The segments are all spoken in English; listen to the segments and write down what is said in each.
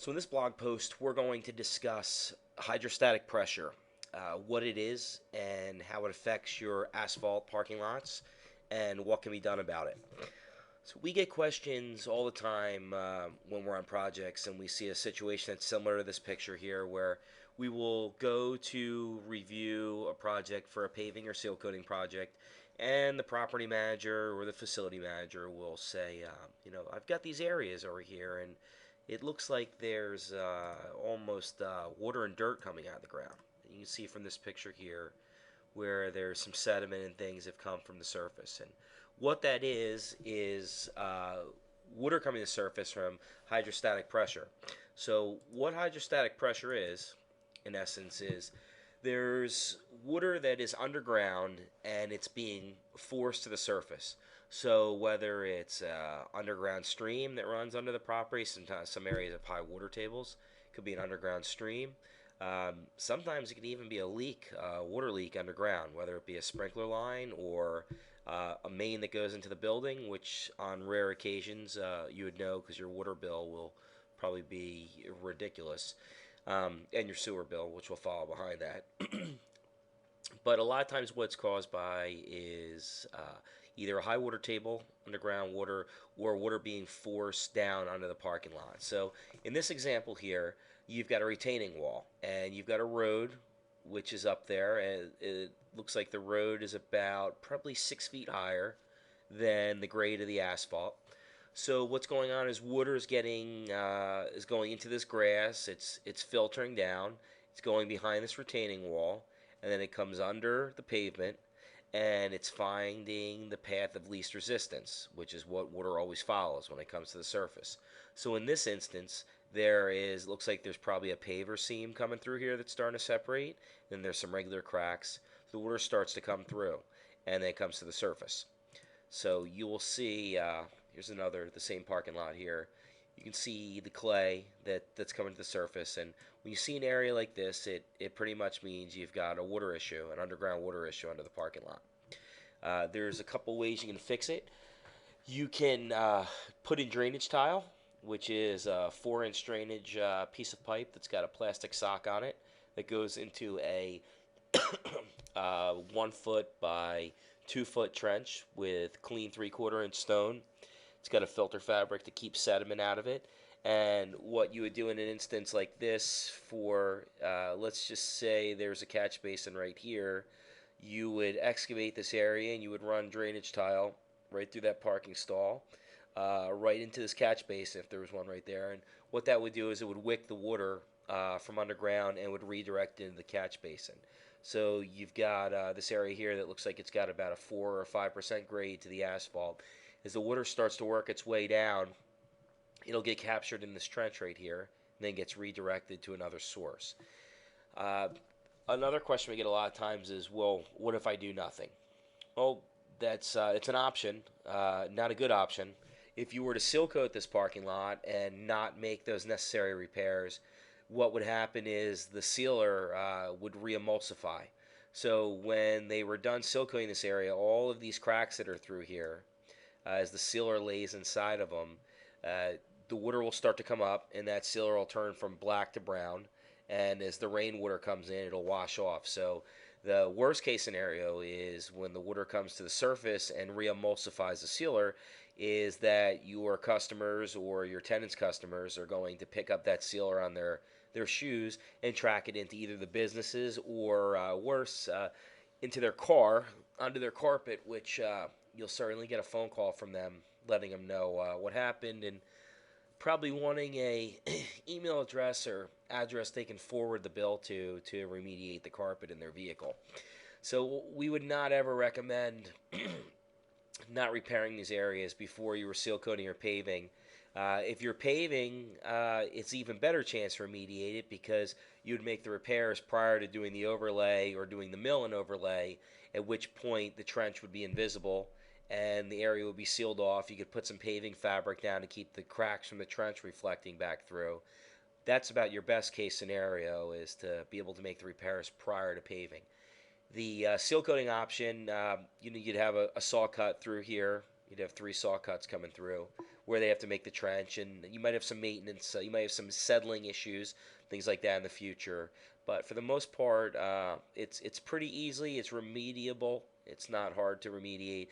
So in this blog post, we're going to discuss hydrostatic pressure, what it is, and how it affects your asphalt parking lots, and what can be done about it. So we get questions all the time when we're on projects, and we see a situation that's similar to this picture here, where we will go to review a project for a paving or seal coating project, and the property manager or the facility manager will say, I've got these areas over here, and it looks like there's almost water and dirt coming out of the ground. You can see from this picture here where there's some sediment and things have come from the surface. And what that is water coming to the surface from hydrostatic pressure. So what hydrostatic pressure is, in essence, is there's water that is underground and it's being forced to the surface. So whether it's underground stream that runs under the property, sometimes some areas have high water tables, could be an underground stream. Sometimes it can even be a leak, water leak underground, whether it be a sprinkler line or a main that goes into the building, which on rare occasions you would know because your water bill will probably be ridiculous, and your sewer bill, which will follow behind that. But a lot of times, what it's caused by is either a high water table, underground water, or water being forced down onto the parking lot. So, in this example here, you've got a retaining wall, and you've got a road which is up there, and it looks like the road is about probably 6 feet higher than the grade of the asphalt. So what's going on is water is going into this grass. It's filtering down. It's going behind this retaining wall, and then it comes under the pavement, and it's finding the path of least resistance, which is what water always follows when it comes to the surface. So in this instance, looks like there's probably a paver seam coming through here that's starting to separate. Then there's some regular cracks. The water starts to come through, and then it comes to the surface. So you will see, here's the same parking lot here. You can see the clay that's coming to the surface. And when you see an area like this, it pretty much means you've got a water issue, an underground water issue under the parking lot. There's a couple ways you can fix it. You can put in drainage tile, which is a 4-inch drainage piece of pipe that's got a plastic sock on it that goes into a 1 foot by 2 foot trench with clean 3/4 inch stone. It's got a filter fabric to keep sediment out of it. And what you would do in an instance like this for, let's just say there's a catch basin right here, you would excavate this area and you would run drainage tile right through that parking stall, right into this catch basin if there was one right there. And what that would do is it would wick the water from underground and would redirect it into the catch basin. So you've got this area here that looks like it's got about a 4 or 5% grade to the asphalt. As the water starts to work its way down, it'll get captured in this trench right here and then gets redirected to another source. Uh, Another question we get a lot of times is, well, what if I do nothing? Well, that's it's an option, not a good option. If you were to seal coat this parking lot and not make those necessary repairs, what would happen is the sealer would re-emulsify. So when they were done seal coating this area, all of these cracks that are through here, as the sealer lays inside of them, uh, the water will start to come up, and that sealer will turn from black to brown. And as the rainwater comes in, it'll wash off. So the worst case scenario is when the water comes to the surface and re-emulsifies the sealer, is that your customers or your tenants' customers are going to pick up that sealer on their shoes and track it into either the businesses or worse, into their car, onto their carpet, which you'll certainly get a phone call from them letting them know what happened and probably wanting a email address or address they can forward the bill to remediate the carpet in their vehicle. So we would not ever recommend not repairing these areas before you were seal coating or paving. If you're paving, it's even better chance to remediate it because you would make the repairs prior to doing the overlay or doing the mill and overlay, at which point the trench would be invisible and the area would be sealed off. You could put some paving fabric down to keep the cracks from the trench reflecting back through. That's about your best case scenario, is to be able to make the repairs prior to paving. The seal coating option, you'd have a saw cut through here. You'd have 3 saw cuts coming through where they have to make the trench, and you might have some maintenance. You might have some settling issues, things like that in the future. But for the most part, it's pretty easily. It's remediable. It's not hard to remediate.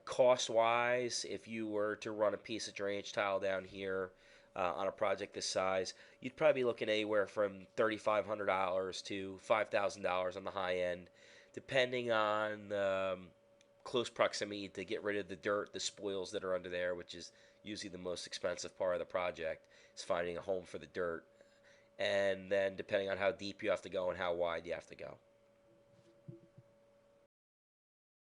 Cost wise, if you were to run a piece of drainage tile down here on a project this size, you'd probably be looking anywhere from $3,500 to $5,000 on the high end, depending on close proximity to get rid of the dirt, the spoils that are under there, which is usually the most expensive part of the project, is finding a home for the dirt. And then depending on how deep you have to go and how wide you have to go.